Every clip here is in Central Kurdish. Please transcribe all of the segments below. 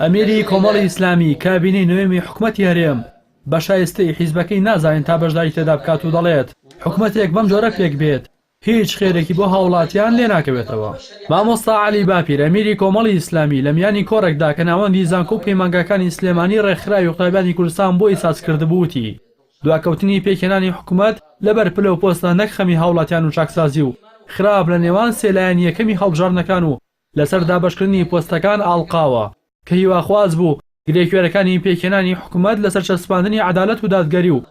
ئەمیری کۆمەڵی ئیسلامی کابینەی نوێمی حکومەتی هەرێم بە شایستەی حیزبەکەی نازانین تا بەشداری تێدا بکات و دەڵێت حکومەتێک بەم جۆرە پێک بێت هیچ خێرێکی بۆ هاوڵاتیان لێ ناکەوێتەوە. مامۆستا عەلی باپیر ئەمیری کۆمەڵی ئیسلامی لە میانی کۆڕێکدا کە ناوەندی زانکۆ و پەیمانگاکانی سلێمانی ڕێکخراوی قوتابیانی کوردستان بۆ ئیساس کردبووتی دواکەوتنی پێکهێنانی حکومەت لەبەر پلە و پۆستە نەک خەمی هاوڵاتیان و چاکسازی و خراپ لە نێوان سێلایەن یەکەمی هەڵبژاردنەکان و لەسەر دابەشکردنی پۆستەکان ئاڵقاوە کە هیواخواز بوو گرێکوێرەکانی پێکهێنانی حکومەت لەسەر چەسپاندنی عەدالەت و دادگەری و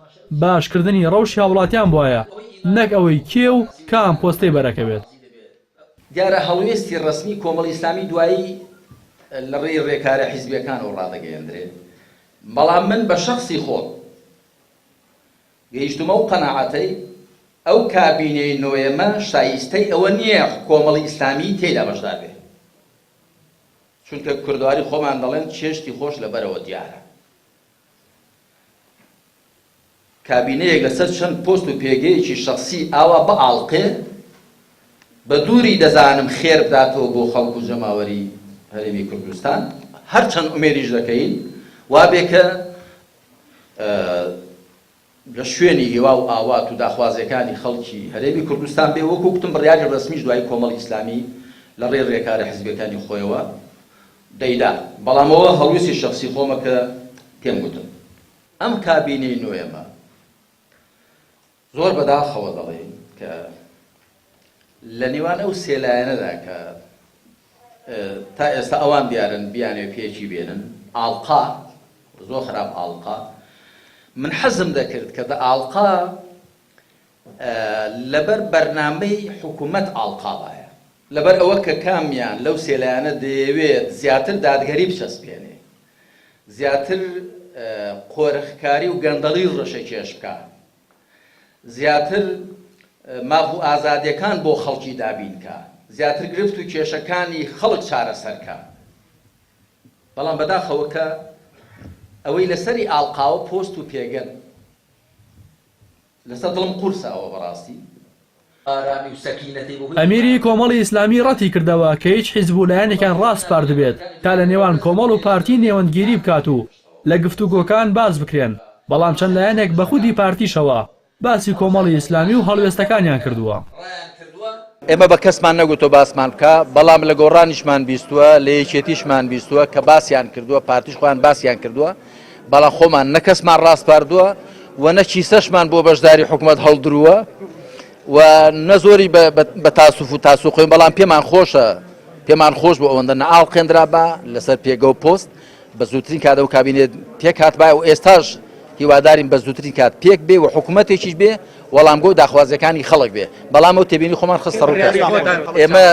باشکردنی ڕەوشی هاوڵاتیان بووایە نەک ئەوەی کێ و کام پۆستەی بەرەکەوێت. دیارە هەڵوێستی ڕسمی کۆمەڵی ئیسلامی دوایی لە ڕێی ڕێکارە حیزبیەکانەوە ڕادەگەیەندرێت، بەڵام من بە شەخسی خۆم گەیشتمە و قەناعەتەی ئەو کابینەی نوێمە شایستەی ئەوە نییە کۆمەڵی ئیسلامی تێدا بەشدار بێت، چونکە کوردواری خۆمان دەڵێن چێشتی خۆش لەبەرەوە دیارە. کابینەیەک لەسەر چەند پۆست و پێگەیەکی شخصی ئاوا بە ئاڵقێ بە دووری دەزانم خێر بداتەوە بۆ خەڵک و جەماوەری هەرێمی کوردستان هەرچەند ئومێدیش دەکەین وابێ کە لە شوێنی هێوا و ئاوات و داخوازیەکانی خەڵکی هەرێمی کوردستان بێ وەکو گوتم بڕیاری ڕسمیش دوای کۆمەڵی ئیسلامی لە ڕێی ڕێکارە حیزبیەکانی خۆیەوە دەیدا. بەڵامەوە هەڵوێستی شخصی خۆمە کە پێم گوتم ئەم کابینەی نوێمە زۆر بەداخەوە دەڵێن کە لە نێوان ئەو سێلایەنەدا کە تا ئێستا ئەوان دیارن بیانێ پێچی بێنن ئاڵقا زۆر خراپ ئاڵقا من حەزم دەکرد کە ئاڵقا لەبەر بەرنامەی حکوومەت ئاڵقا وایە لەبەر ئەوە کە کامیان لەو سێلایەنە دەیەوێت زیاتر دادگەری بچەسپێنێ زیاتر قۆرەخکاری و گەندەڵی ڕەشەکێش بکە زیاتر ماف و ئازادیەکان بۆ خەڵکی دابینکە زیاتر گرفت و کێشەکانی خەڵک چارەسەرکە. بەڵام بەداخەوە کە ئەوەی لەسەری ئاڵقاوە پۆست و پێگەن لەسەر دڵم قورسە ئەوە بەڕاستی. ئەمیری کۆمەڵی ئیسلامی ڕەتی کردەوە کە هیچ حیزب و لایەنێکیان ڕاست پارد بێت تا لە نێوان کۆمەڵ و پارتی نێوەندگیری بکات و لە گفتوگۆکان باز بکرێن، بەڵام چەند لایەنێک بە خودی پارتیشەوە باسی کۆمەڵی ئیسلامی و هەڵوێستەکانیان کردووە. ئێمە بە کەسمان نەگوتۆ باسمان بکە، بەڵام لە گۆڕانیشمان بیستووە لە یەکێتیشمان بیستووە کە باسییان کردووە پارتیش خۆیان باسییان کردووە، بەڵام خۆمان نە کەسمان ڕاست پاردووە و نە چیسەشمان بۆ بەشداری حکوومەت هەڵدرووە و نەزۆری بە تاسوف و تاسوخۆین، بەڵام پێمان خۆش بۆ ئەوەندە نەئاڵ قێندرا بە لەسەر پێگە و پۆست بە زووترین کاتە و کابینێت پێک هاتبایە و ئێستاش هیوادارین بە زووترین کات پێک بێ و حکوومەتێکیش بێ وەڵامگۆ داخوازیەکانی خەڵک بێ. بەڵام ئەو تێبینی خۆمان خستە ڕووکە. ئێمە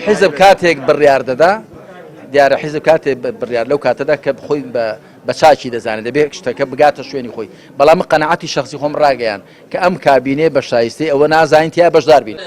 حیزب کاتێک بڕیار دەدا دیارە حیزب کاتێک بڕیار لەو کاتەدا کە خۆی بە چاکی دەزانێت دەبێت شتەکە بگاتە شوێنی خۆی، بەڵام قەنەعەتی شخصی خۆم ڕاگەیان کە ئەم کابینێ بە شایستەی ئەوە نازانین تیا بەشدار بین.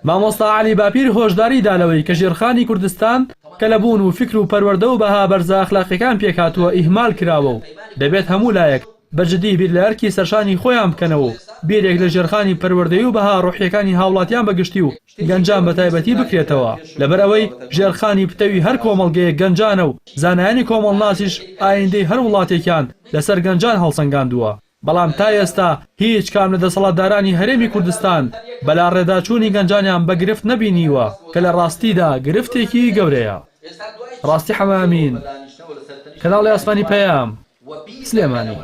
مامۆستا عەلی باپیر هۆشداری دالەوەی کە ژێرخانی کوردستان کە لەبوون و فکر و پەروەردە و بەها بەرزە ئەخلاقیەکان پێکهاتووە ئیهمال کراوە و دەبێت هەموو لایەک بەجددی بیر لە ئەرکی سەرشانی خۆیان بکەنەوە و بیرێک لە ژێرخانی پەروەردەیی و بەها ڕوحیەکانی هاوڵاتیان بەگشتی و گەنجان بە تایبەتی بکرێتەوە، لەبەر ئەوەی ژێرخانی پتەوی هەر کۆمەڵگەیەک گەنجانە و زانایانی کۆمەڵناسیش ئایندەی هەر وڵاتێکیان لەسەر گەنجان هەڵسەنگاندووە. بەڵام تا ئێستا هیچ کام لە دەسەڵاتدارانی هەرێمی کوردستان بەلا ڕێداچوونی گەنجانیان بە گرفت نەبینیوە کە لە ڕاستیدا گرفتێکی گەورەیە. ڕاستی حەمامین، کەناڵی ئاسمانی پەیام، سلێمانی.